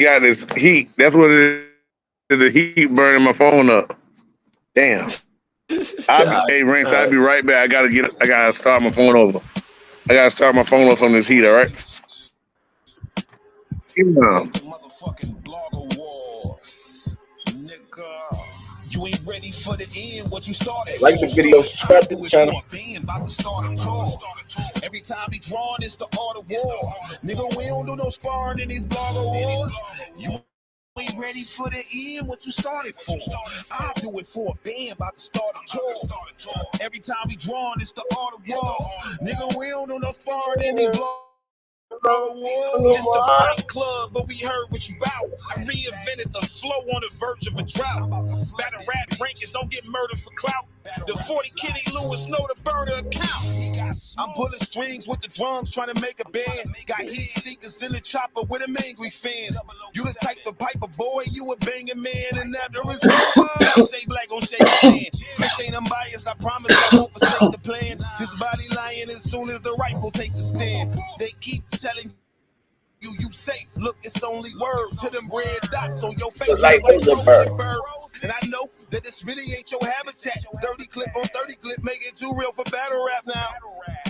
got this heat. That's what it is. The heat burning my phone up. Damn. I'll be hey Ranks, I'll be right back. I gotta start my phone over. I gotta start my phone off from this heat, all right? Yeah. It's the motherfucking blogger wars. Nigga. You ain't ready for the end, what you started Like the video, subscribe to the channel. About to start a tour. Every time we drawing, it's the art of war. Nigga, we don't do no sparring in these blogger wars. You ain't ready for the end, what you started for. I do it for a band, about to start a tour. Every time we drawing, it's the art of war. Nigga, we don't do no sparring in these blogger. It's the fight club, but we heard what you bout. I reinvented the flow on the verge of a drought. Battle rap rankings don't get murdered for clout. The 40 Kitty Lewis know the burner account. I'm pulling strings with the drums, trying to make a band. Got heat seekers in the chopper with them angry fans. You the type of piper boy, you a banging man, and after it's over, Jay Black gon' shake his hand. This ain't unbiased, I promise I won't forsake the plan. This body lying as soon as the rifle take the stand. They keep telling you safe. Look, it's only word to them red dots on your face. Like ocean bird. And I know that this really ain't your habitat. 30 clip on 30 clip, make it too real for battle rap now.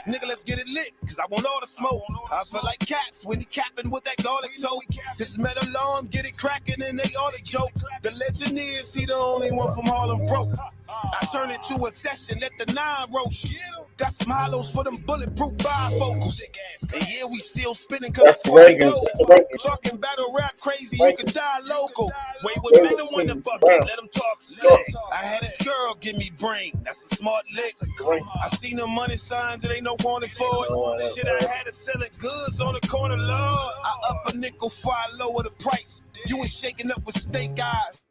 Nigga, let's get it lit, cause I want all the smoke. I feel like cats when he capping with that garlic toe. This metal alarm, get it cracking and they all a joke. The legend is he the only one from Harlem broke. I turn it to a session, let the nine roast. Got some hollows for them bulletproof bifocals. And yeah, we still spinning cause That's the rankings. Talking battle rap crazy, you can die local. Wait, with men the one to bucket, let them talk slick. I had this girl give me brain, that's a smart lick. I seen the money signs, it ain't no wanted for it. Shit, I had it selling goods on the corner, Lord. I up a nickel before I lower the price. You was shaking up with snake eyes.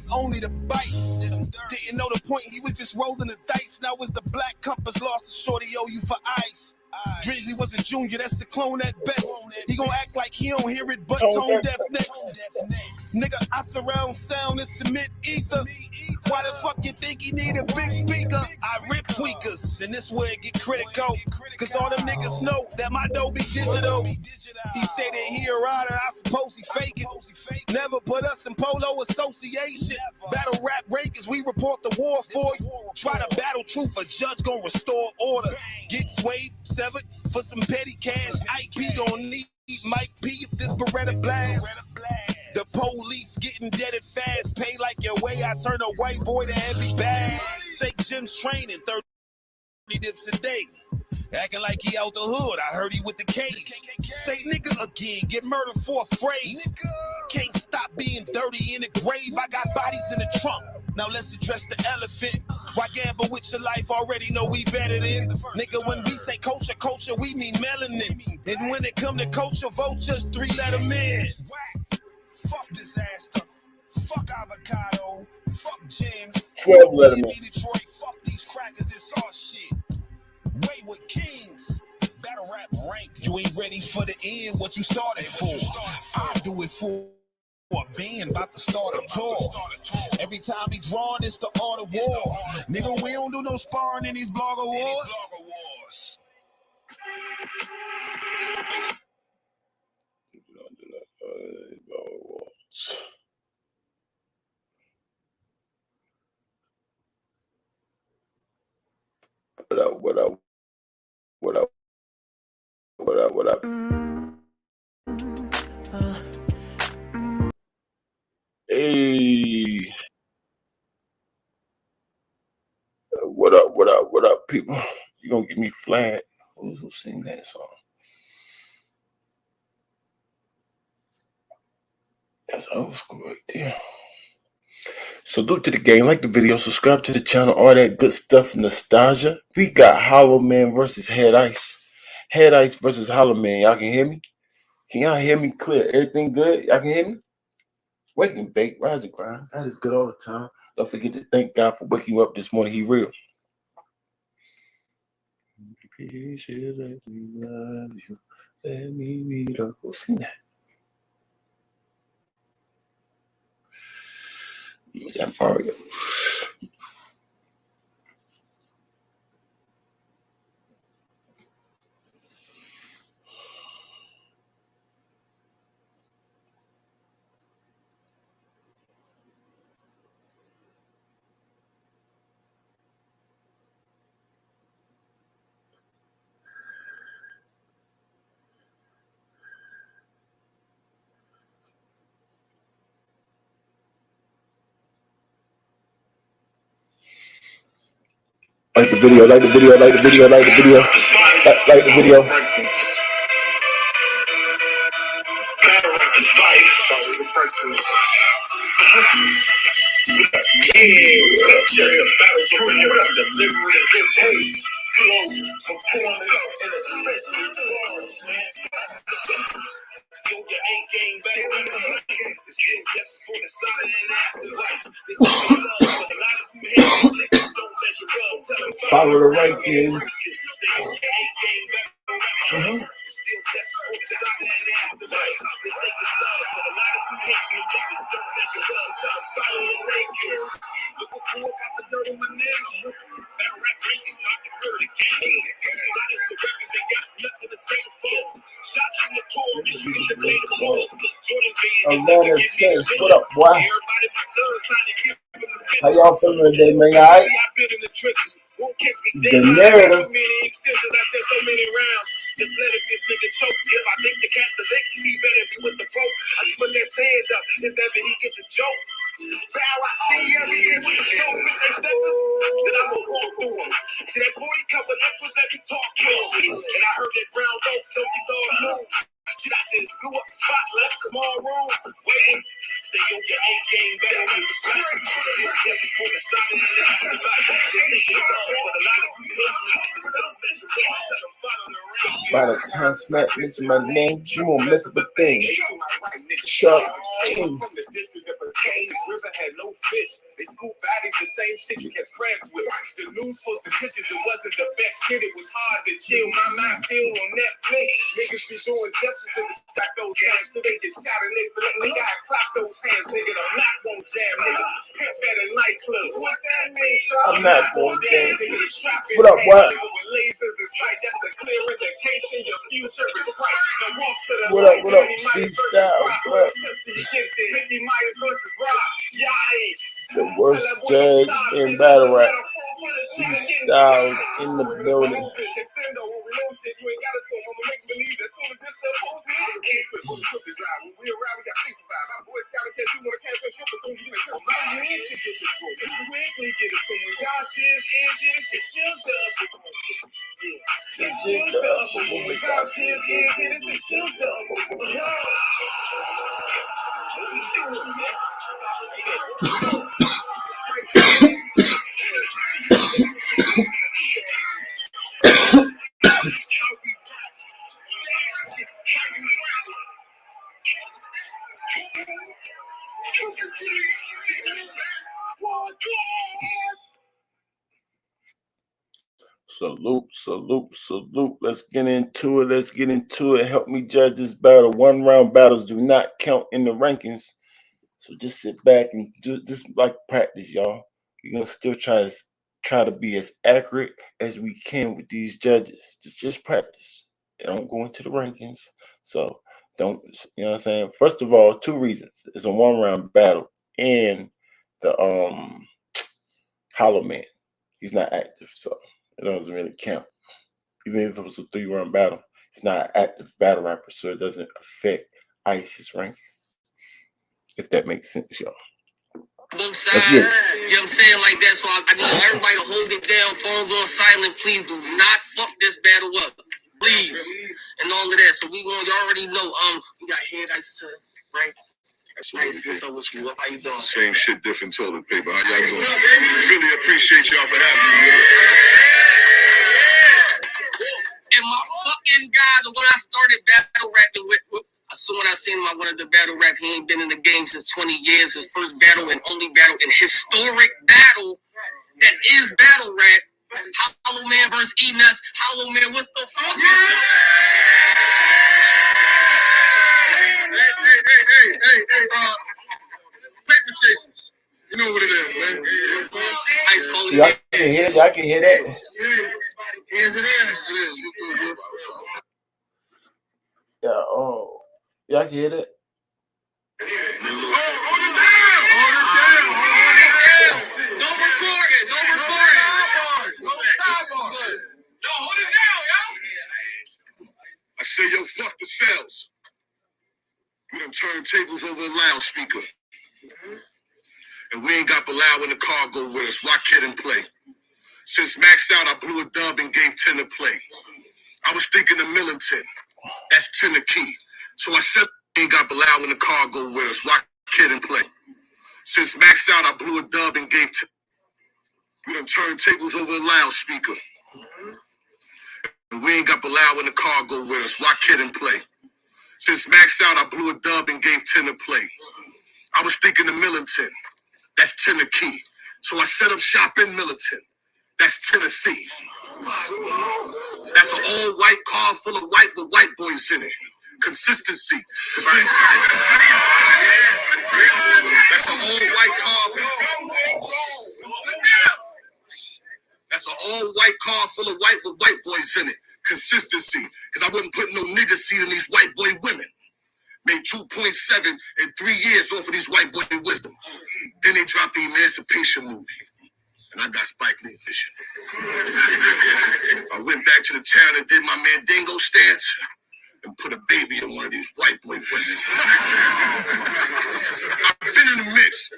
Only the bite. Didn't know the point, he was just rolling the dice. Now it's the black compass lost a shorty owe you for ice. Drizzy was a junior, that's a clone at best. He gon' act like he don't hear it, but tone deaf next. Nigga, I surround sound and submit ether. Why the fuck you think he need a big speaker? I rip tweakers, and this where it get critical. Cause all them niggas know that my dough be digital. He say that he a rider, I suppose he faking. Never put us in polo association. Battle rap rankings, we report the war for you. Try to battle truth, a judge gon' restore order. Get swayed, severed for some petty cash. IP gon' need Mike P if this Beretta blast. The police getting deaded fast. Pay like your way, I turn a white boy to heavy bag. Say Jim's training, 30 dips a day. Acting like he out the hood, I heard he with the case. Say nigga again, get murdered for a phrase. Can't stop being dirty in the grave, I got bodies in the trunk. Now let's address the elephant. Why gamble with your life? Already know we vetted it. Nigga, when we say culture, culture, we mean melanin. And when it come to culture, vultures, 3-letter men. Fuck disaster. Fuck avocado. Fuck Jim's. 12-letter men. Detroit. Fuck these crackers. This all shit. Wayward Kings. Battle rap rank. You ain't ready for the end. What you started for? I do it for a band about to start a tour. Every time we drawing, it's the art of war. Nigga, we don't do no sparring in these blogger wars. What up, what up, what up, what up, what up? Hey. What up, people? You gonna get me flagged? Who sing that song? That's old school right there. Salute to the game. Like the video, subscribe to the channel, all that good stuff, nostalgia. We got Hollow Man versus Head Ice. Head Ice versus Hollow Man. Y'all can hear me? Can y'all hear me clear? Everything good? Y'all can hear me? Wake and bake, rise and grind. That is good all the time. Don't forget to thank God for waking you up this morning. He real. Let me love you. Let me meet up. Who's sing that? Is that Mario? Like the video, like the video, like the video, like the video, like the video. Follow the rankings. Atlanta says, what up, boy? How y'all feeling today, man? All right? The narrative. Just let it this nigga choke. If I think the cat the lick, he better be with the poke. I just put that stands up if ever he get the joke. Now I see every year with the show with they steppers. Then I'm gonna walk through them. See that 40 couple nipples that we talk through. And I heard that brown dope, so we thought move. Shit, I just blew up the spot, left a small room. Waiting, stay on your A game, better with the slack. For the side of the By the time Snap mention my name, you won't mess up a thing. Chuck King. River had no fish. They scoop bodies, the same shit you catch crabs with. The news post the pictures, it wasn't the best shit. It was hard to chill. My mind still on Netflix. Niggas be doing justice to stack those hands till they get shot and they feel like they gotta clap those hands. Nigga, the knock won't jam. Nigga, pimp at a nightclub. What that mean, sir? I'm not going dance. What up, what? With lasers in sight, that's a clear indication your future is bright. Now walk to the What up, what up? C-Style, what up? The worst judge in battle rap. C-Style in the building. Salute, salute, salute. Let's get into it. Let's get into it. Help me judge this battle. 1 round battles do not count in the rankings. So just sit back and do this like practice, y'all. We're gonna still try to be as accurate as we can with these judges. Just practice. They don't go into the rankings. So don't, you know what I'm saying? First of all, 2 reasons. It's a 1 round battle, and the Hollow Man, he's not active, so it doesn't really count. Even if it was a 3 round battle, he's not an active battle rapper, so it doesn't affect Ice's ranking. If that makes sense, y'all. Both sides, you know what I'm saying, like that. So I need everybody to hold it down. Phones on silent. Please do not fuck this battle up, please, and all of that. So you already know. We got Head Ice, right? That's nice. What's up with you? How you doing? Same shit, different toilet paper. How y'all doing? Really appreciate y'all for having me. And my fucking guy, the one I started battle rapping with. So when I seen him, I wanted to battle rap. He ain't been in the game since 20 years. His first battle and only battle, and historic battle that is battle rap. Hollow Man versus E-Nuts. Hollow Man, what the fuck is that? Hey, paper chasers. You know what it is, man. Ice Holy Yeah, I can hear that. I can hear that. Yes, it is. Yeah, yeah, I can hear that. Hold it down. No recording. No hold it down, yo. I say, yo, fuck the cells. We done turn tables over a loudspeaker. And we ain't got Bilal in the car go with us. Why kid and play? Since maxed out, I blew a dub and gave 10 to play. I was thinking of Millington. That's 10 the key. So I said, ain't got Bilal in the car go with us. Watch kid and play. Since maxed out, I blew a dub and gave 10. We done turned tables over a loudspeaker. And we ain't got Bilal in the car go with us. Watch kid and play. Since maxed out, I blew a dub and gave 10 to play. I was thinking of Millington. That's 10 the key. So I set up shop in Millington. That's Tennessee. That's an all-white car full of white with white boys in it. Consistency. That's an all-white car. That's an all-white car full of white with white boys in it. Consistency. Because I wouldn't put no nigga seed in these white boy women. Made 2.7 in 3 years off of these white boy wisdom. Then they dropped the Emancipation movie. And I got Spike Lee vision. I went back to the town and did my Mandingo stance and put a baby in one of these white boy women. I've been in the mix.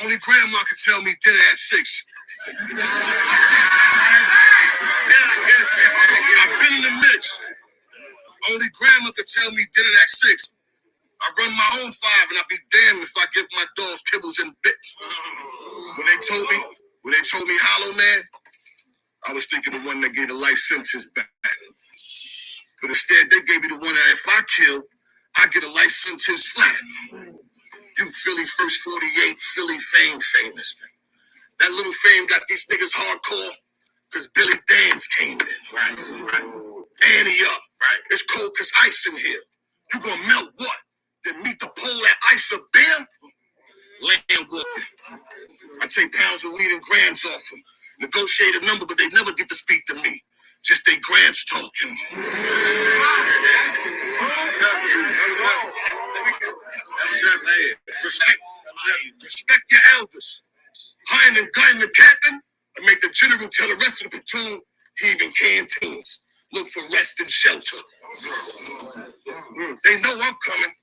Only grandma could tell me dinner at 6. I've been in the mix. Only grandma could tell me dinner at 6. I run my own 5 and I'd be damned if I give my dogs kibbles and bits. When they told me Hollow Man, I was thinking the one that gave the life sentence back. But instead, they gave me the one that if I kill, I get a life sentence flat. You Philly first 48, Philly fame famous. That little fame got these niggas hardcore because Billy Dan's came in. Right. Annie up. Right. It's cold because ice in here. You gonna melt what? Then meet the pole that ice a beer? Land walking. I take pounds of weed and grams off them. Negotiate a number, but they never get to speak to me. Just they grams talking. Respect your elders. Hiring and gunning the captain and make the general tell the rest of the platoon he even canteens. Look for rest and shelter. They know I'm coming.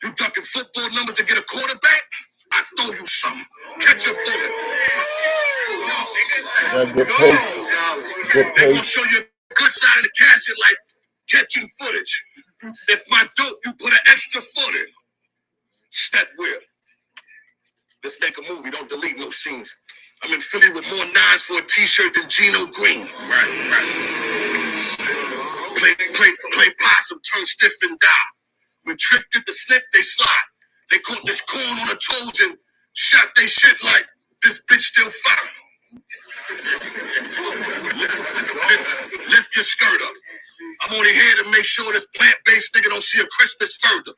You ducking football numbers to get a quarterback? I throw you something. Catch your bullet. Good pace. Good They gonna pace. show you a good side of the casket like catching footage. If my dope, you put an extra foot in. Step wheel. Let's make a movie. Don't delete no scenes. I'm in Philly with more nines for a t-shirt than Geno Green. Right. Play possum, turn stiff and die. When Trick did the snip, they slide. They caught this corn on the toes and shot they shit like this bitch still fine. Lift your skirt up. I'm only here to make sure this plant-based nigga don't see a Christmas further.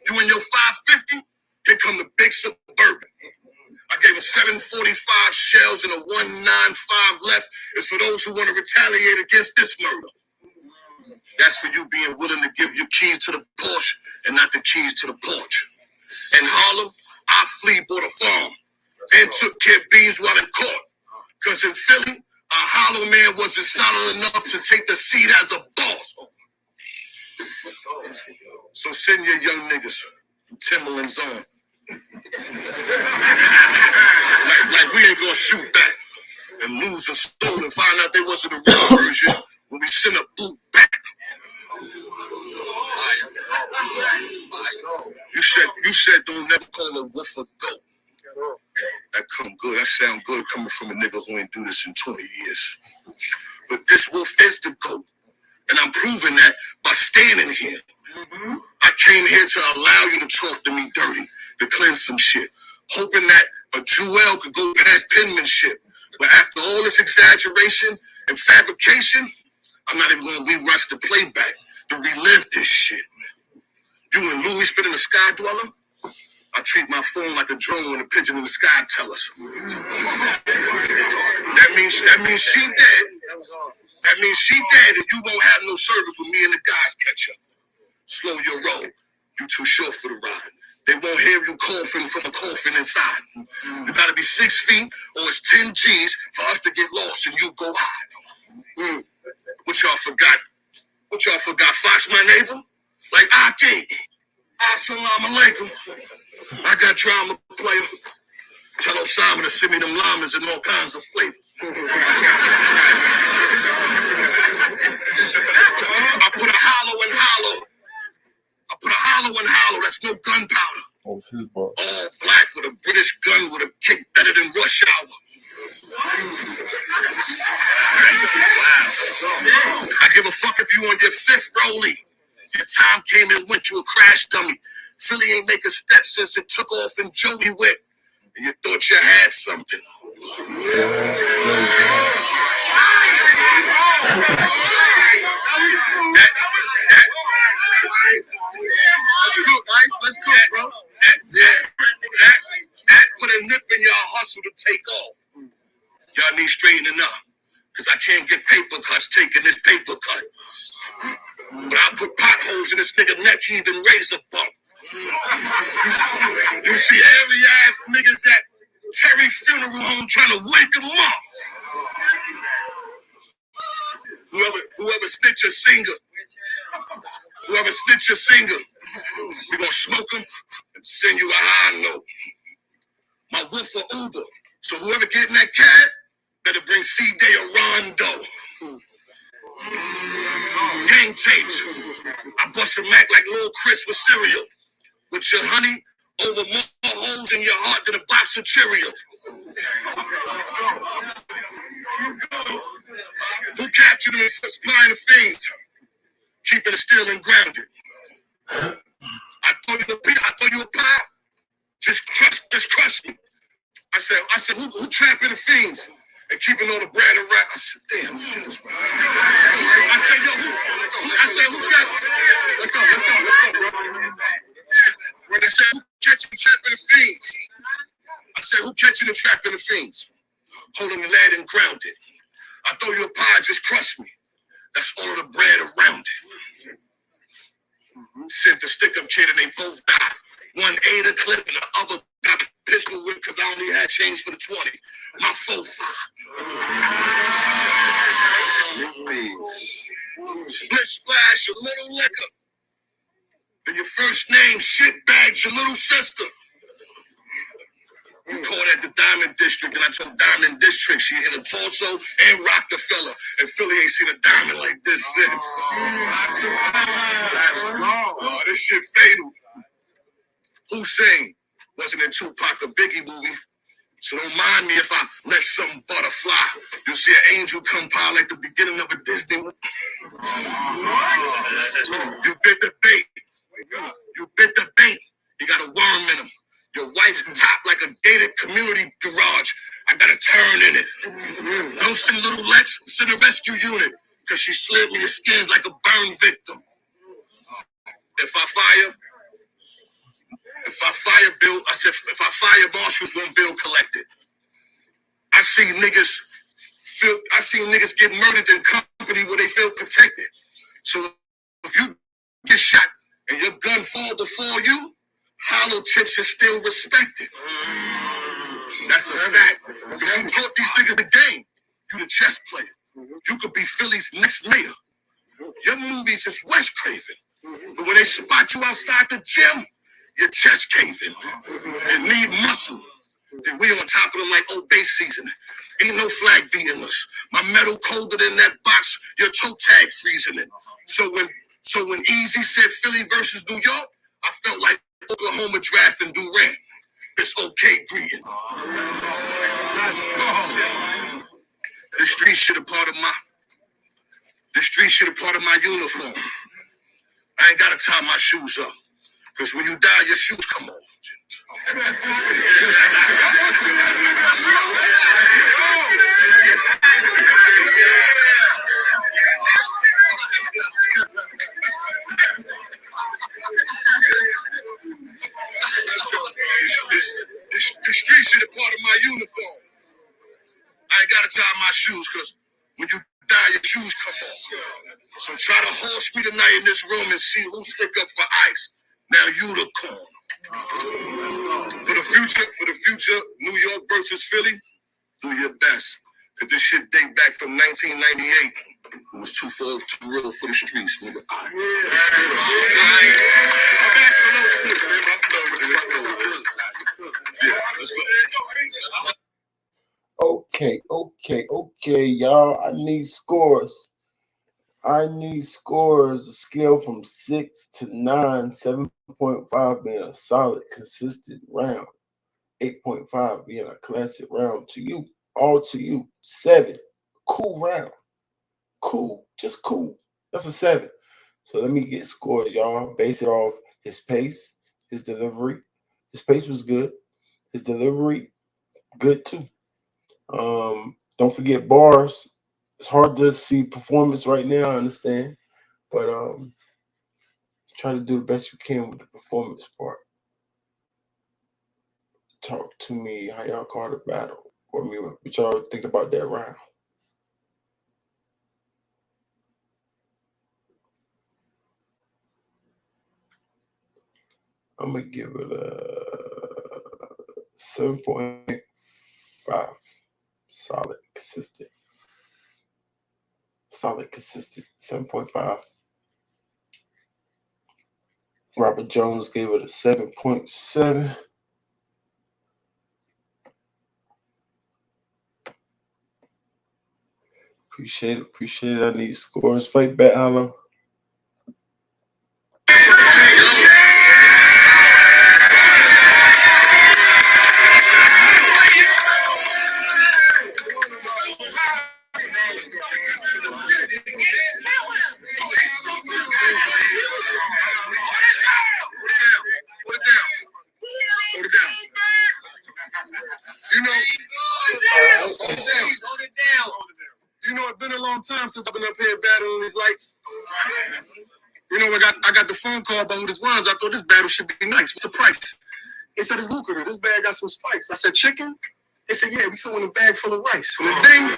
You and your 550, here come the big Suburban. I gave him 745 shells and a 195 left. It's for those who want to retaliate against this murder. That's for you being willing to give your keys to the Porsche and not the keys to the porch. In Harlem, I bought a farm and took care of bees while in court. Because in Philly, a hollow man wasn't solid enough to take the seat as a boss. So send your young niggas Timberlands on. like we ain't gonna shoot back and lose a stone and find out they wasn't the real version when we send a boot back. You said don't never call a wolf a goat. That come good. That sound good coming from a nigga who ain't do this in 20 years. But this wolf is the goat. And I'm proving that by standing here. I came here to allow you to talk to me dirty, to cleanse some shit, hoping that a Jewel could go past penmanship. But after all this exaggeration and fabrication, I'm not even going to re-rush the playback to relive this shit. You and Louis spit in the Sky Dweller? I treat my phone like a drone when a pigeon in the sky tell us. That means she dead. That means she dead and you won't have no service with me and the guys catch up. Slow your roll. You too short for the ride. They won't hear you coughing from a coffin inside. You gotta be 6 feet or it's 10 G's for us to get lost and you go high. What y'all forgot? Fox, my neighbor? Like Aki. Assalamu alaikum. I got drama player. Tell Osama to send me them llamas in all kinds of flavors. I put a hollow in hollow. I put a hollow in hollow. That's no gunpowder. That was his bar. All black with a British gun with a kick better than Rush Hour. I give a fuck if you on your fifth rollie. Your time came and went, you a crash dummy. Philly ain't make a step since it took off in Joey Whip. And you thought you had something. Let's cook, Ice. Let's cook, bro. That put a nip in y'all hustle to take off. Y'all need straightening up. Because I can't get paper cuts taking this paper cut. But I put potholes in this nigga neck, he even razor bump. You see every ass niggas at Terry funeral home trying to wake him up. Whoever snitch your singer, we gonna smoke him and send you a high note. My wolf for Uber. So whoever get in that cab, better bring C-Day or Rondo. Gang tapes. I bust a Mac like Lil Chris with cereal. With your honey over more holes in your heart than a box of Cheerios. Who captured him and supplying the fiends? Keeping it still and grounded. I throw you a pie. Just crush me. I said, who trapping the fiends and keeping all the bread around? I said, damn. I said, who trapping? Let's go, bro. When they said, who catching and trapping the fiends? I said, who catching and trapping the fiends? Holding the lad and grounded. I throw you a pie, just crush me. That's all of the bread around it. Sent the stick-up kid and they both died. One ate a clip and the other got a pistol whip because I only had change for the 20. My 4-5. Split splash, a little liquor. And your first name, shitbags, your little sister. You caught at the Diamond District, and I told Diamond District she hit a torso and rocked the fella. And Philly ain't seen a diamond like this since. Oh, this shit fatal. Hussein wasn't in Tupac the Biggie movie, so don't mind me if I let some butterfly. You'll see an angel come by like the beginning of a Disney movie. You bit the bait. You got a worm in him. Your wife top like a gated community garage. I got a turn in it. Don't send little Lex, send a rescue unit. Cause she slid me the skins like a burn victim. If I fire marshals, one bill collected. I see niggas get murdered in company where they feel protected. So if you get shot and your gun fall before you, hollow tips is still respected. That's a fact. Because you taught these niggas the game. You the chess player. You could be Philly's next mayor. Your movies is West Craven. But when they spot you outside the gym, your chest caving. You need muscle. Then we on top of them like Old Bay season. Ain't no flag beating us. My metal colder than that box, your toe tag freezing it. So when Easy said Philly versus New York, I felt like Oklahoma drafting Durant. It's okay greeting. The street shit a part of my uniform. I ain't gotta tie my shoes up. Cause when you die, your shoes come off. The street shit a part of my uniform. I ain't gotta tie my shoes, cause when you die, your shoes come off. So try to horse me tonight in this room and see who stick up for ice. Now you the corner. For the future, New York versus Philly, do your best. Cause this shit date back from 1998. It was too real for the streets, nigga. Okay. Okay, y'all. I need scores. A scale from 6 to 9, 7.5 being a solid, consistent round, 8.5 being a classic round. To you, all to you. 7, cool round. Cool, just cool. That's a 7. So let me get scores, y'all. Base it off his pace, his delivery. His pace was good. His delivery, good too. Don't forget bars. It's hard to see performance right now, I understand. But try to do the best you can with the performance part. Talk to me how y'all call the battle. Or me, what y'all think about that round. I'm gonna give it a 7.5. Solid, consistent. 7.5. Robert Jones gave it a 7.7. Appreciate it. I need scores. Fight back, Hollow. You know, it's been a long time since I've been up here battling these lights. You know, I got the phone call about who this was. I thought this battle should be nice. What's the price? They said it's lucrative. This bag got some spice. I said, chicken? They said, yeah, we throwing a bag full of rice. And the thing.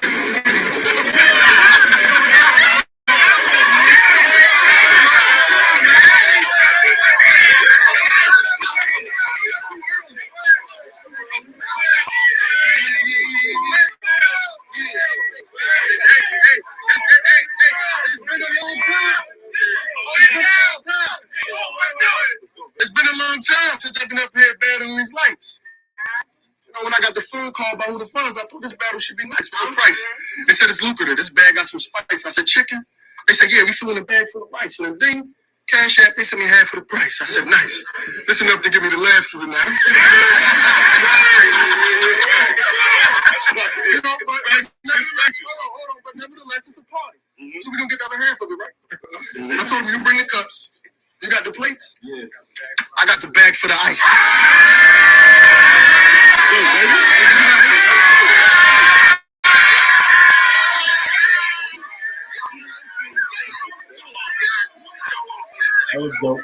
It's been a long time since I've been up here battling these lights. You know, when I got the phone call about who this was, I thought this battle should be nice. What's the price? They said it's lucrative. This bag got some spice. I said, chicken? They said, yeah, we threw in a bag full of rice. And then ding, cash app, they sent me half of the price. I said, nice. This enough to give me the laugh through the night. You know, but nevertheless, it's a party. So we're going to get the other half of it, right? I told him, you bring the cups. You got the plates? Yeah. I got the bag for the ice. That was dope.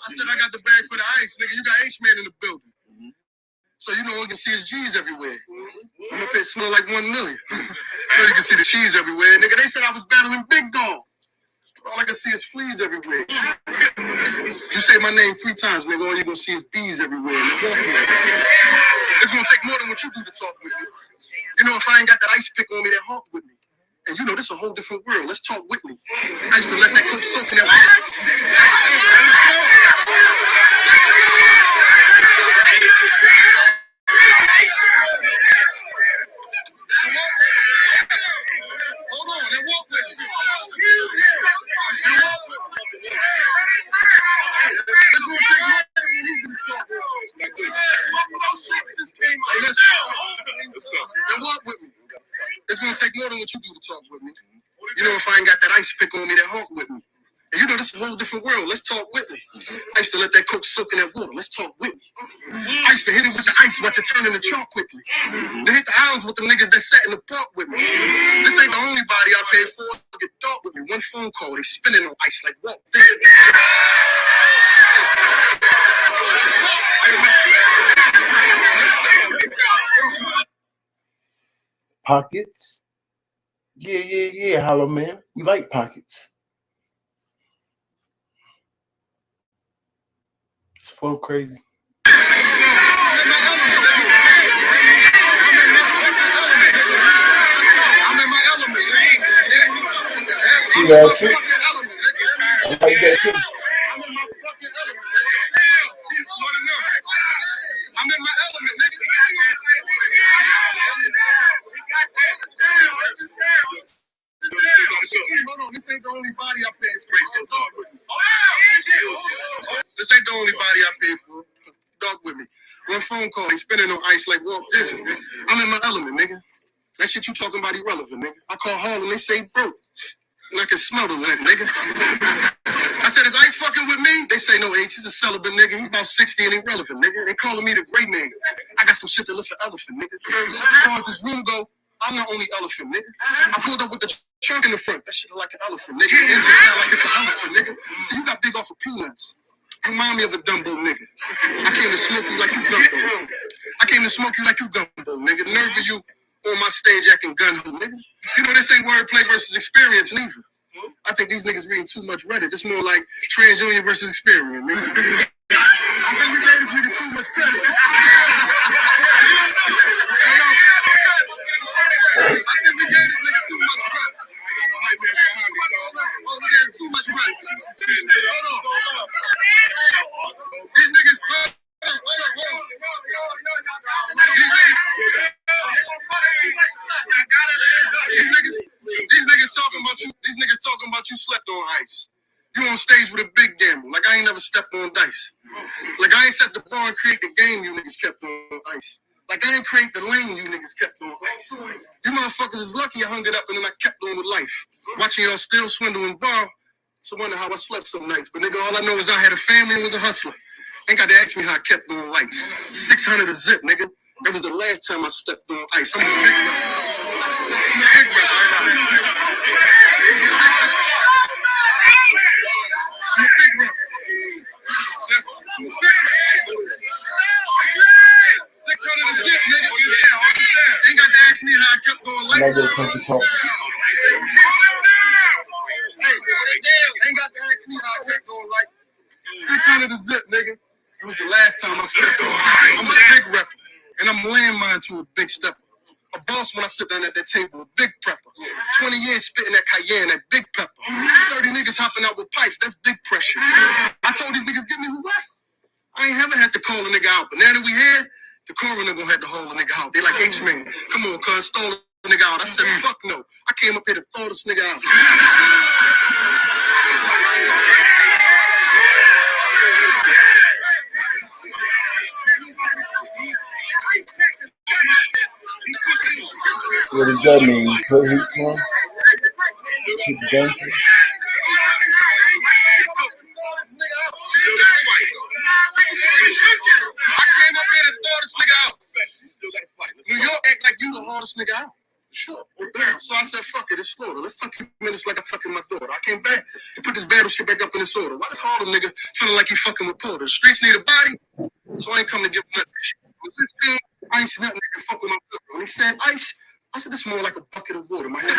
I said, I got the bag for the ice, nigga. You got H-Man in the building. So you know you can see his G's everywhere. I'm up here smelling like 1 million. So you can see the cheese everywhere. Nigga, they said I was battling Big Dog. All I can see is fleas everywhere. You say my name 3 times, nigga, all you gonna see is bees everywhere. It's gonna take more than what you do to talk with me. You know, if I ain't got that ice pick on me, that hawk with me. And you know, this is a whole different world. Let's talk with me. I used to let that cook soak in that Hold on, and walk with me. And walk with me. It's gonna take more than what you do to talk with me. You know, if I ain't got that ice pick on me, that hawk with me. And you know, this is a whole different world. Let's talk with me. I used to let that coke soak in that water. Let's talk with me. I used to hit it with the ice, watch it turn into chalk quickly. They hit the islands with the niggas that sat in the park with me. This ain't the only body I paid for to get dark with me. One phone call, they spinning on ice like Walt Disney. Pockets. Yeah, Hollow Man. We like pockets. It's flow crazy. Yeah, true. I like that too. I'm in my fucking element. He's smart enough. I'm in my element, nigga. Hold on, this ain't the only body I paid for. So dog with me. This ain't the only body I paid for. Dog with me. One phone call, he's spinning on ice like Walt Disney. I'm in my element, nigga. That shit you talking about irrelevant, nigga. I call Harlem, they say broke. And I can smell the lint, nigga. I said, is Ice fucking with me? They say, no, H, he's a celibate nigga. He's about 60 and irrelevant, nigga. They calling me the great nigga. I got some shit to lift for elephant, nigga. As far as this room go, I'm the only elephant, nigga. I pulled up with the trunk in the front. That shit look like an elephant, nigga. The engine sound like it's an elephant, nigga. See, you got big off of peanuts. You remind me of a Dumbo, nigga. I came to smoke you like you Dumbo. I came to smoke you like you Dumbo, nigga. Nerve of you on my stage acting gun ho, nigga. You know this ain't wordplay versus experience, neither. I think these niggas reading too much Reddit. It's more like TransUnion versus Experian, nigga. I think we gave this nigga too much credit. I think we gave this nigga too much credit. Oh, we gave him too much credit. Hold on. These niggas, These niggas talking about you. These niggas talking about you slept on ice. You on stage with a big gamble. Like I ain't never stepped on dice. Like I ain't set the bar and create the game you niggas kept on ice. Like I ain't create the lane you niggas kept on ice. You motherfuckers is lucky I hung it up and then I kept on with life. Watching y'all still swindle and borrow. So I wonder how I slept some nights. But nigga, all I know is I had a family and was a hustler. Ain't got to ask me how I kept on lights. 600 a zip, nigga. That was the last time I stepped on ice. I'm a big rapper. 600 a zip, nigga. Ain't got to ask me how I kept on lights. Another country talk. Ain't got to ask me how I kept on lights. 600 a zip, nigga. It was the last time I stepped on ice. I'm a big rapper, and I'm landmine to a big stepper. A boss when I sit down at that table, a big prepper. 20 years spitting that cayenne, that big pepper. 30 niggas hopping out with pipes, that's big pressure. I told these niggas, give me who left. I ain't ever had to call a nigga out, but now that we here, the coroner gonna have to haul a nigga out. They like, H-Man, come on, cuz, stall a nigga out. I said, fuck no. I came up here to throw this nigga out. What does that mean? Put heat to him? Keep the game for him? I came up here to throw this nigga out. New York act like you the hardest nigga out. Sure. So I said, fuck it, it's Florida. Let's tuck you minutes like I tuck in my daughter. I came back and put this battle shit back up in this order. Why this Harlem nigga feeling like he fucking with Porter? The streets need a body, so I ain't come to give him nothing. I ain't seen nothing nigga fuck with my daughter. When he said ice, I said, this is more like a bucket of water. My head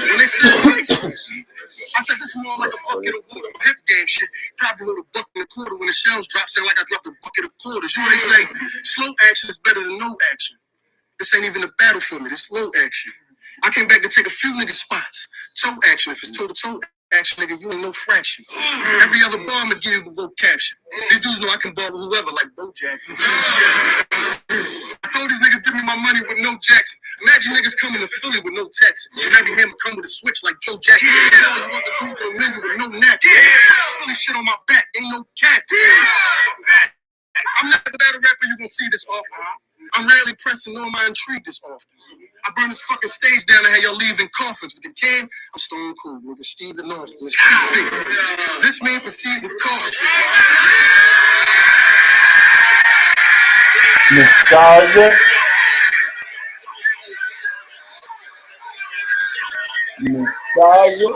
when they said ice, I said, this is more like a bucket of water. My hip game shit probably hold a bucket and a quarter when the shells drop, sound like I dropped a bucket of quarters. You know what they say? Slow action is better than no action. This ain't even a battle for me. This low action. I came back to take a few niggas spots. Toe action. If it's toe-to-toe action, nigga, you ain't no fraction. Every other bar I'ma give you the caption. These dudes know I can ball with whoever, like Bo Jackson. I told these niggas give me my money with no Jackson. Imagine niggas coming to Philly with no taxes. And every hammer come with a switch like Joe Jackson. All you want to do is a menu with no neck. Philly shit on my back, ain't no cat. I'm not the battle rapper you gonna see this often. I'm rarely pressing on my intrigue this often. I burn this fucking stage down and have y'all leaving coffins. With the can, I'm stone cool, nigga. Steven Austin. It's PC. This man proceed with caution. Nostalgia. Nostalgia.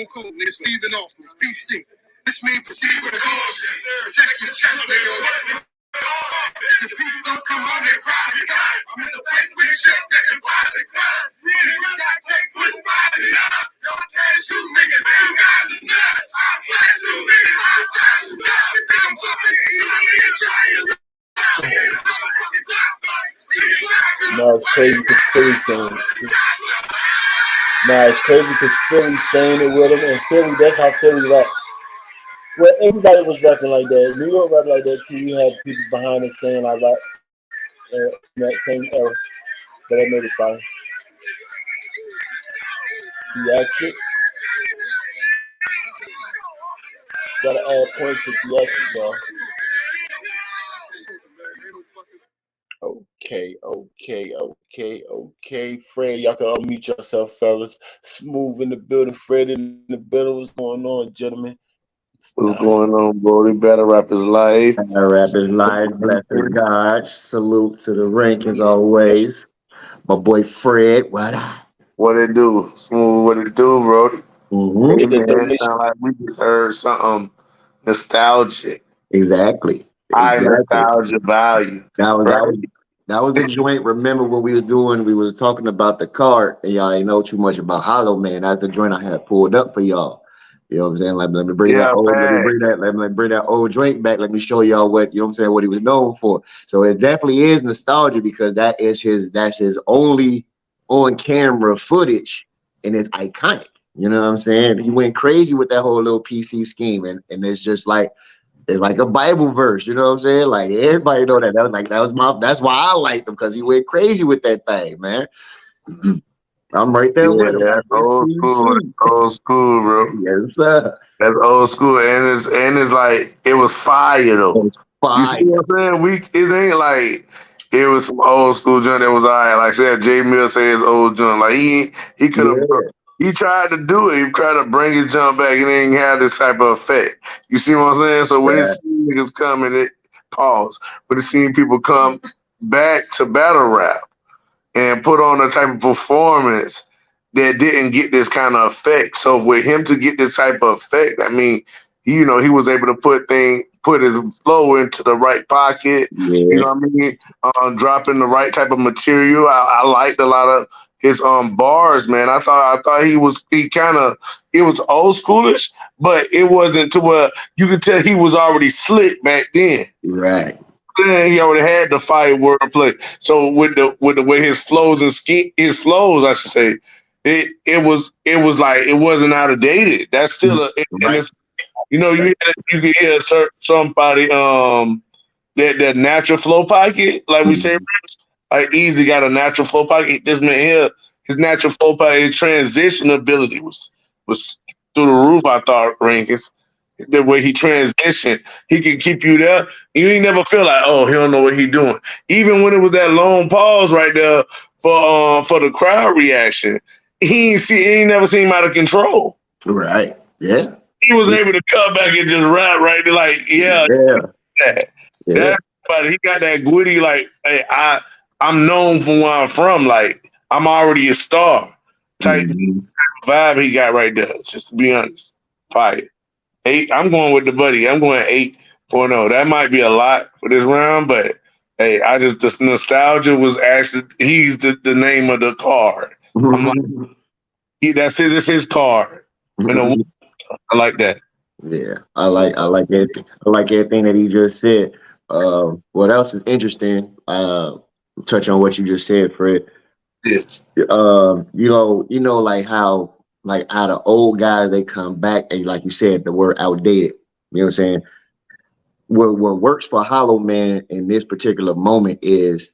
phone code, nigga. Stephen Austin, PC. This means proceed with caution. Check your chest, nigga. The peace don't come on their private car. I'm in the place with the checks that your private class. Niggas got cake with body up. Don't cash you, nigga. Them guys is nuts. I flash you, nigga. I flash you, nigga. I'm bumping it. You niggas trying. Now it's crazy because Philly saying it. Now it's crazy because Philly saying it with him, and Philly, that's how Philly rap. Well, everybody was rapping like that. New York rapped like that too. You had people behind it saying I rap in that same era, but that made it fire. Theatrics. Gotta add points to theatrics, y'all. Okay. Fred, y'all can unmute yourself, fellas. Smooth in the building. Fred in the building. What's going on, gentlemen? What's going on, bro? The battle rap is live. Battle rap is live. Blessed God. Salute to the rank as always. My boy Fred. What up? What it do? Smooth, what it do, bro? Mm-hmm. Hey, man, it sound like we just heard something nostalgic. Exactly. High nostalgia value. That was the joint. Remember what we was doing? We was talking about the card, and y'all ain't know too much about Hollow Man. That's the joint I had pulled up for y'all. You know what I'm saying? Like, let me bring that old joint back. Let me show y'all what, you know what I'm saying, what he was known for. So it definitely is nostalgia because that's his only on camera footage, and it's iconic. You know what I'm saying? He went crazy with that whole little PC scheme, and it's just like it's like a Bible verse, you know what I'm saying? Like everybody know that. That's why I liked him, because he went crazy with that thing, man. I'm right there with him. That's old school. That's old school, bro. Yes, sir. That's old school, and it's like it was fire though. You see what I'm saying? It ain't like it was some old school junk that was alright. Like I said, Jay Mill said his old junk. Like he could have. Yeah. He tried to do it. He tried to bring his jump back, and it didn't have this type of effect. You see what I'm saying? So when it's niggas coming, it pause. When it's seeing people come back to battle rap and put on a type of performance that didn't get this kind of effect. So with him to get this type of effect, I mean, he was able to put his flow into the right pocket. Yeah. You know what I mean? Dropping the right type of material. I liked a lot of his bars, man. I thought it was old schoolish, but it wasn't to where you could tell he was already slick back then. Right. He already had the fire wordplay. So with the way his flows, I should say, it was like it wasn't out of dated. That's still you can hear somebody that natural flow pocket, like we say, like Easy got a natural flow pocket. This man here, his natural flow pocket, his transition ability was through the roof. I thought rankings. The way he transitioned, he can keep you there. You ain't never feel like, oh, he don't know what he doing. Even when it was that long pause right there for the crowd reaction, he ain't never seen him out of control. Right. Yeah. He was able to come back and just rap right there, like, but he got that gritty, like, hey, I'm known for where I'm from. Like, I'm already a star type vibe he got right there. Just to be honest, fire. 8. I'm going with the buddy. I'm going 8.0. That might be a lot for this round, but hey, the nostalgia was actually he's the name of the card. I'm like, that's it. This is his card. I like that. Yeah, I like everything. I like everything that he just said. What else is interesting? Touch on what you just said, Fred. Yes. Like how the old guys, they come back, and like you said, the word outdated. You know what I'm saying? What works for Hollow Man in this particular moment is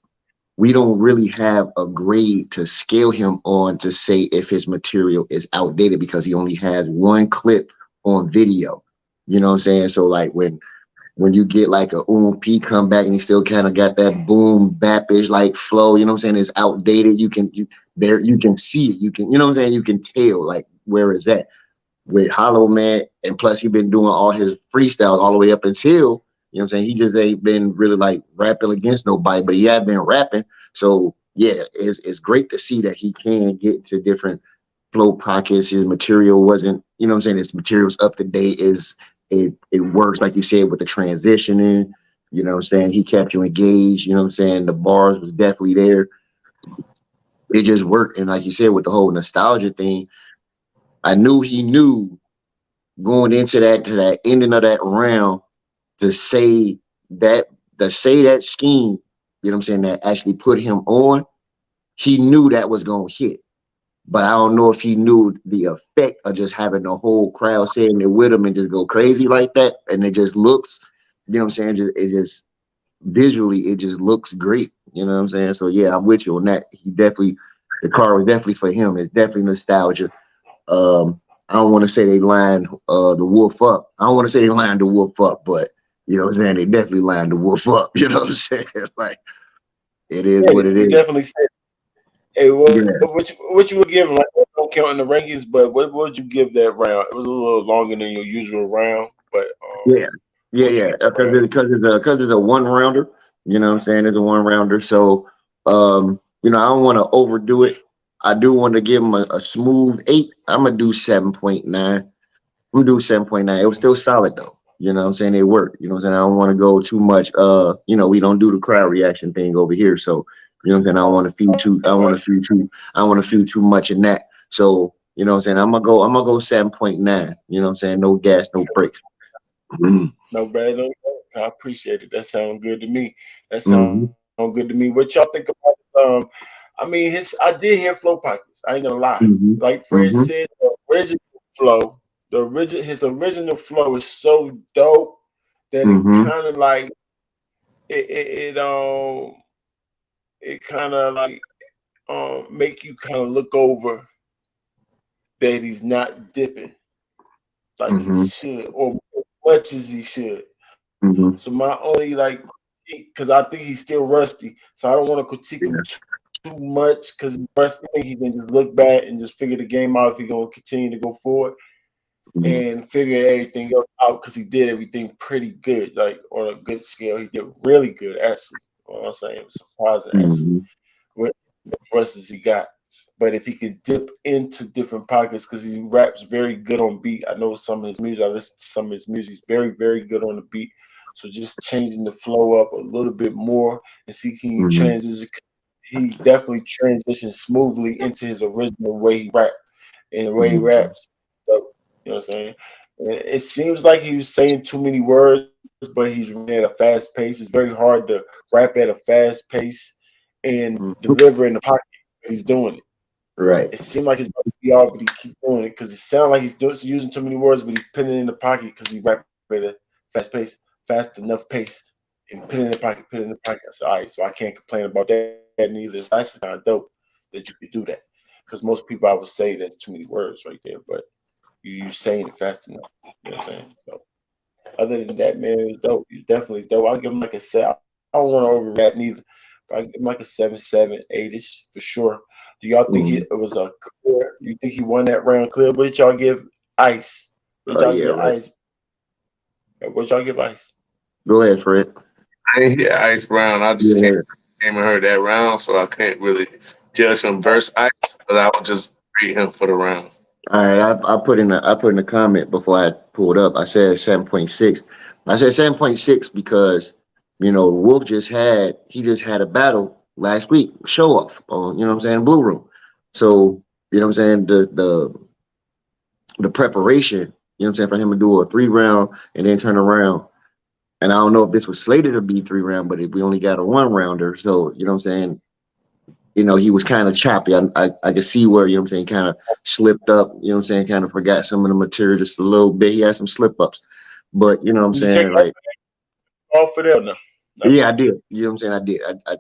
we don't really have a grade to scale him on to say if his material is outdated, because he only has one clip on video. You know what I'm saying? So like when you get like a P come back and he still kind of got that boom bapish like flow, you know what I'm saying? It's outdated. You can see it. You can, you know what I'm saying? You can tell like where is that with Hollow Man. And plus he been doing all his freestyles all the way up until, you know what I'm saying? He just ain't been really like rapping against nobody, but he had been rapping. So yeah, it's great to see that he can get to different float pockets. His material wasn't, you know what I'm saying? His material's up to date. It works like you said with the transitioning. You know what I'm saying? He kept you engaged. You know what I'm saying? The bars was definitely there. It just worked. And like you said, with the whole nostalgia thing, I knew he knew going into that to that ending of that round to say that that scheme, you know what I'm saying, that actually put him on, he knew that was gonna hit. But I don't know if he knew the effect of just having the whole crowd sitting there with him and just go crazy like that. And it just looks, you know what I'm saying? It just visually, it just looks great. You know what I'm saying? So yeah, I'm with you on that. He definitely, the car was definitely for him. It's definitely nostalgia. I don't want to say they lined the wolf up. I don't want to say they lined the wolf up, but you know what I'm saying? They definitely lined the wolf up. You know what I'm saying? Like it is Yeah, what it you is. definitely said. Hey, Yeah. what you would give? Like, I don't count in the rankings, but what would you give that round? It was a little longer than your usual round, but Yeah, yeah, what you yeah. give that round? Because it's a one rounder. You know what I'm saying? It's a one rounder. So you know, I don't want to overdo it. I do want to give him a smooth 8. I'm gonna do 7.9. I'm gonna do 7.9. It was still solid though. You know what I'm saying? It worked. You know what I'm saying? I don't want to go too much. You know, we don't do the crowd reaction thing over here. So, you know what I'm saying? I don't want to feed too I don't want to feed too I don't want to feed too much in that. So, you know what I'm saying? I'm gonna go 7.9. You know what I'm saying? No gas, no brakes. Mhm. No bad, no bad. I appreciate it. That sounds good to me. That sounds Mhm. good to me. What y'all think about it? I mean, I did hear flow pockets. I ain't gonna lie. Mhm. Like Fred Mhm. said, the original flow, his original flow is so dope that it Mhm. kind of like it it kind of like make you kind of look over that he's not dipping like he Mhm. should or as much as he should. So Mhm. my only like, because I think he's still rusty, so I don't want to critique him Yeah. too much because he's rusty. I think he can just look back and just figure the game out if he's gonna continue to go forward Mhm. and figure everything else out because he did everything pretty good, like on a good scale. He did really good actually. What I'm saying, it was surprising actually. Mhm. With as much as he got. But if he could dip into different pockets, because he raps very good on beat. I know some of his music. I listen to some of his music. He's very, very good on the beat. So just changing the flow up a little bit more and see can you Mhm. transition. He definitely transitioned smoothly into his original way he rap and the way he Mhm. raps. So, you know what I'm saying? And it seems like he was saying too many words, but he's running at a fast pace. It's very hard to rap at a fast pace and Mhm. deliver in the pocket. He's doing it. Right. It seemed like it's about to be off, but he keep doing it because it sounds like using too many words, but he's putting it in the pocket because he rap at a fast pace, fast enough pace, and put it in the pocket, put it in the pocket. I said, all right, so I can't complain about that neither. It's actually kind of dope that you could do that because most people I would say that's too many words right there, but you saying it fast enough. You know what I'm saying? So other than that, man, it was dope. He's definitely dope. I'll give him like a set. I don't want to overreact neither, but I give him like a 7.7, 8ish for sure. Do y'all think it Mhm. was a clear? You think he won that round clear? What did y'all give Ice? What did Oh y'all yeah, give right. Ice? What did y'all give Ice? Go ahead, Fred. I ain't hear Ice Brown. I just Yeah. came and heard that round, so I can't really judge him versus Ice, but I would just rate him for the round. All right, I put in a comment before I pulled up. I said 7.6. I said 7.6 because you know Wolf just had a battle last week, show off on you know what I'm saying, Blue Room. So you know what I'm saying, the preparation, you know what I'm saying, for him to do a 3 round and then turn around. And I don't know if this was slated to be 3 round, but if we only got a 1 rounder, so you know what I'm saying, you know, he was kind of choppy. I could see where, you know what I'm saying, kind of slipped up, you know what I'm saying, kind of forgot some of the material just a little bit. He had some slip ups. But, you know what I'm Did you take saying, like, off for that or no? yeah, I did. You know what I'm saying? I did. I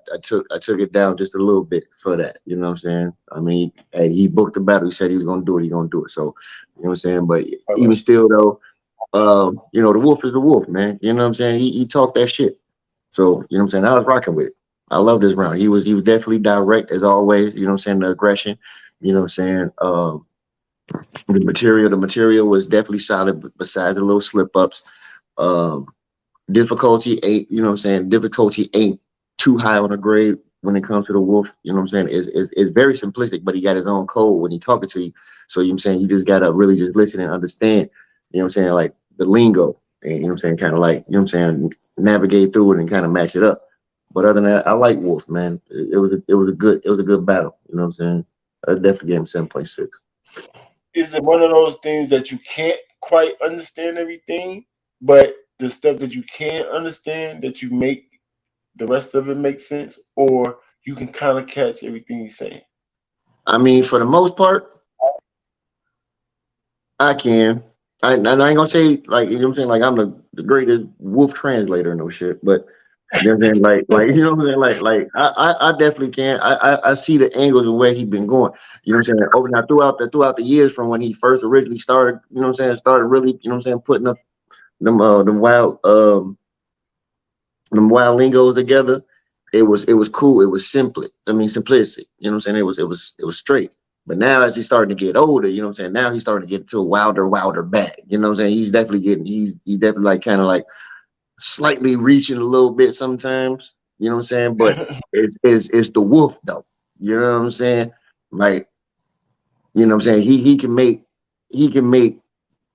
took it down just a little bit for that. You know what I'm saying? I mean, hey, he booked the battle. He said he was gonna do it, he's gonna do it. So, you know what I'm saying? But even still though, you know, the wolf is the wolf, man. You know what I'm saying? He talked that shit. So, you know what I'm saying? I was rocking with it. I love this round. He was definitely direct as always, you know what I'm saying? The aggression, you know what I'm saying? The material was definitely solid besides the little slip ups. Um, difficulty ain't, you know what I'm saying? Difficulty ain't too high on the grade. when it comes to the Wolf. You know what I'm saying? It's very simplistic, but he got his own code when he talking to you. So you know what I'm saying, you just gotta really just listen and understand. You know what I'm saying, like the lingo, and you know what I'm saying, kind of like, you know what I'm saying, navigate through it and kind of match it up. But other than that, I like Wolf, man. It was a good battle. You know what I'm saying? I definitely gave him 7.6. Is it one of those things that you can't quite understand everything, but the stuff that you can understand that you make the rest of it make sense, or you can kind of catch everything he's saying? I mean, for the most part, I can. I ain't gonna say, like, you know what I'm saying, like I'm the greatest Wolf translator and no shit, but you know what I'm saying, you know what I'm saying, I definitely can. I see the angles of where he been going. You know what I'm saying? Over now throughout the years from when he first originally started, you know what I'm saying, started really, you know what I'm saying, putting up them wild lingos together. It was cool. It was simple. I mean, simplicity. You know what I'm saying? It was straight. But now as he's starting to get older, you know what I'm saying? Now he's starting to get to a wilder bag. You know what I'm saying? He's definitely he's definitely like kind of like slightly reaching a little bit sometimes. You know what I'm saying? But it's the Wolf though. You know what I'm saying? Like, you know what I'm saying? He can make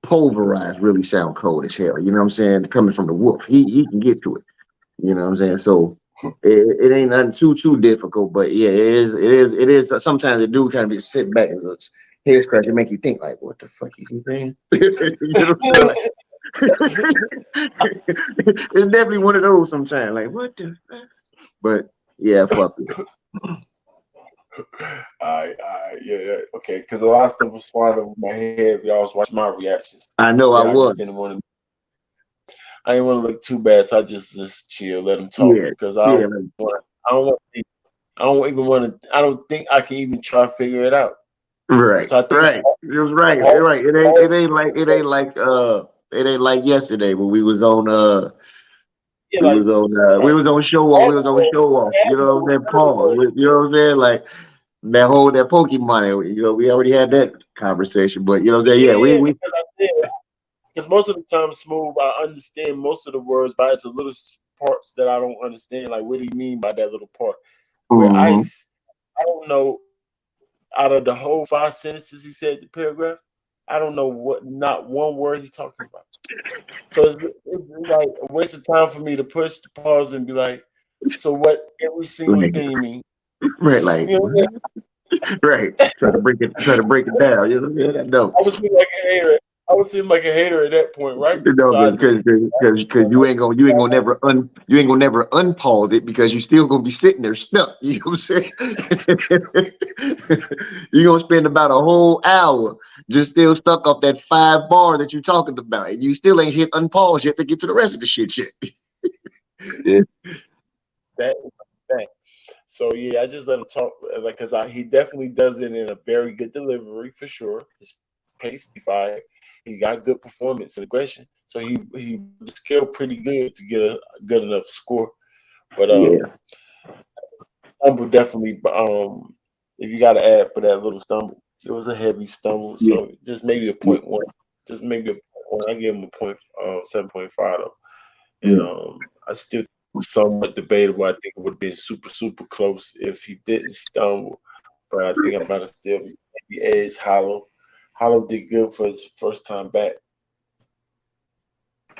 pulverize really sound cold as hell. You know what I'm saying? Coming from the Wolf, he can get to it. You know what I'm saying? So it ain't nothing too difficult, but yeah, it is. Sometimes it do kind of be sit back and it's head scratch and make you think like, what the fuck is he saying? You know what I'm saying? Like, it's definitely one of those sometimes. Like, what the fuck? But yeah, fuck it. Yeah, okay. Because a lot of stuff was flying over my head. Y'all was watching my reactions. I know I Yeah, I was. just didn't want to. I didn't want to look too bad, so I just chill, let him talk Yeah, because yeah, I don't want. I don't even want to. I don't think I can even try to figure it out. right, So I think right. It was right. Right. It ain't like yesterday when yeah, like we right. was on show off. We was on show off. You know what I'm saying? Pause. You know what I'm saying? Like that Pokemon. You know, we already had that conversation. But you know what I'm saying? Yeah, Yeah, we because most of the time, Smooth, I understand most of the words, but it's the little parts that I don't understand. Like, what do you mean by that little part? Where Mhm. Ice, I don't know. Out of the whole 5 sentences he said the paragraph, I don't know not one word he's talking about. So it's like a waste of time for me to push the pause and be like, so what every single Like, thing means. right, like You know what right. Try to break it down. You know what I'm saying? No. I was feeling like a hater. I was feeling like a hater at that point, right? No, So I did. because you ain't gonna never unpause it because you still gonna be sitting there stuck. You know what I'm saying? You're gonna spend about a whole hour just still stuck off that 5 bar that you're talking about, and you still ain't hit unpause yet to get to the rest of the shit yet. Yeah. That is the thing. So yeah, I just let him talk, like, because he definitely does it in a very good delivery for sure. His pace be fire. He got good performance and aggression, so he scaled pretty good to get a good enough score. But Yeah. stumble definitely. If you got to add for that little stumble, it was a heavy stumble. Yeah. So just maybe a Yeah. 0.1. Just maybe a 0.1. I give him a point 7.5 though. And Yeah. I still think it was somewhat debatable. I think it would have been super close if he didn't stumble. But I think I'm about to still maybe edge Hollow. Hollow did good for his first time back.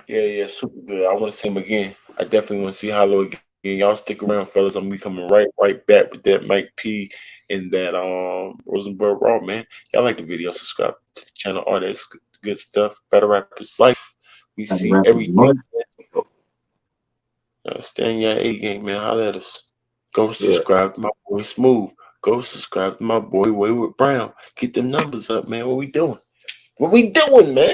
Yeah, super good. I want to see him again. I definitely want to see Hollow again. Y'all stick around, fellas. I'm gonna be coming right back with that Mike P and that Rosenberg Raw, man. Y'all like the video, subscribe to the channel, all that good stuff. Better Rappers Life. We Like see rapping everything. money. Stay in your A game, man. Holla at us. Go Yeah. subscribe to my boy Smooth. Go subscribe to my boy Wayward Brown. Get them numbers up, man. What we doing? What we doing, man?